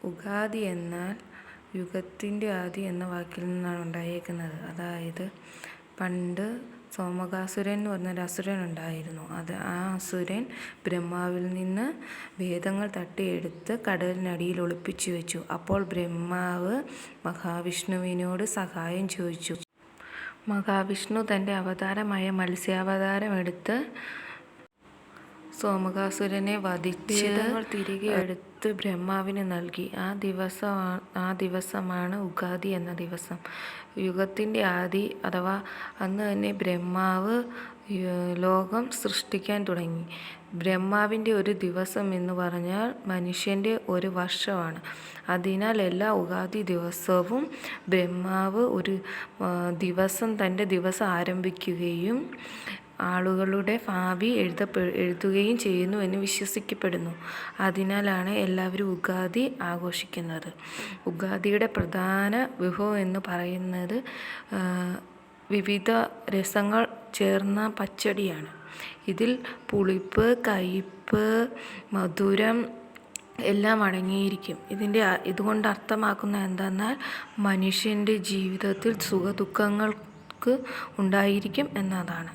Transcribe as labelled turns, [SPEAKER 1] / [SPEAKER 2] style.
[SPEAKER 1] ഉഗാദി എന്നാൽ യുഗത്തിൻ്റെ ആദി എന്ന വാക്കിൽ നിന്നാണ് ഉണ്ടായേക്കുന്നത്. അതായത് പണ്ട് സോമകാസുരൻ എന്ന് പറഞ്ഞൊരു അസുരൻ ഉണ്ടായിരുന്നു. ആ അസുരൻ ബ്രഹ്മാവിൽ നിന്ന് വേദങ്ങൾ തട്ടിയെടുത്ത് കടലിനടിയിൽ ഒളിപ്പിച്ചു വെച്ചു. അപ്പോൾ ബ്രഹ്മാവ് മഹാവിഷ്ണുവിനോട് സഹായം ചോദിച്ചു. മഹാവിഷ്ണു തൻ്റെ അവതാരമായ മത്സ്യാവതാരം എടുത്ത് സോമകാസുരനെ വധിച്ച് വേദങ്ങൾ തിരികെ എടുത്ത് ബ്രഹ്മാവിന് നൽകി. ആ ദിവസമാണ് ഉഗാദി എന്ന ദിവസം. യുഗത്തിൻ്റെ ആദി അഥവാ അന്ന് തന്നെ ബ്രഹ്മാവ് ലോകം സൃഷ്ടിക്കാൻ തുടങ്ങി. ബ്രഹ്മാവിൻ്റെ ഒരു ദിവസം എന്ന് പറഞ്ഞാൽ മനുഷ്യൻ്റെ ഒരു വർഷമാണ്. അതിനാൽ എല്ലാ ഉഗാദി ദിവസവും ബ്രഹ്മാവ് ഒരു ദിവസം തൻ്റെ ദിവസം ആരംഭിക്കുകയും ആളുകളുടെ ഭാവി എഴുതുകയും ചെയ്യുന്നു എന്ന് വിശ്വസിക്കപ്പെടുന്നു. അതിനാലാണ് എല്ലാവരും ഉഗാദി ആഘോഷിക്കുന്നത്. ഉഗാദിയുടെ പ്രധാന വിഭവം എന്ന് പറയുന്നത് വിവിധ രസങ്ങൾ ചേർന്ന പച്ചടിയാണ്. ഇതിൽ പുളിപ്പ്, കയ്പ്പ്, മധുരം എല്ലാം അടങ്ങിയിരിക്കും. ഇതുകൊണ്ട് അർത്ഥമാക്കുന്നത് എന്തെന്നാൽ മനുഷ്യൻ്റെ ജീവിതത്തിൽ സുഖദുഃഖങ്ങൾക്ക് ഉണ്ടായിരിക്കും എന്നതാണ്.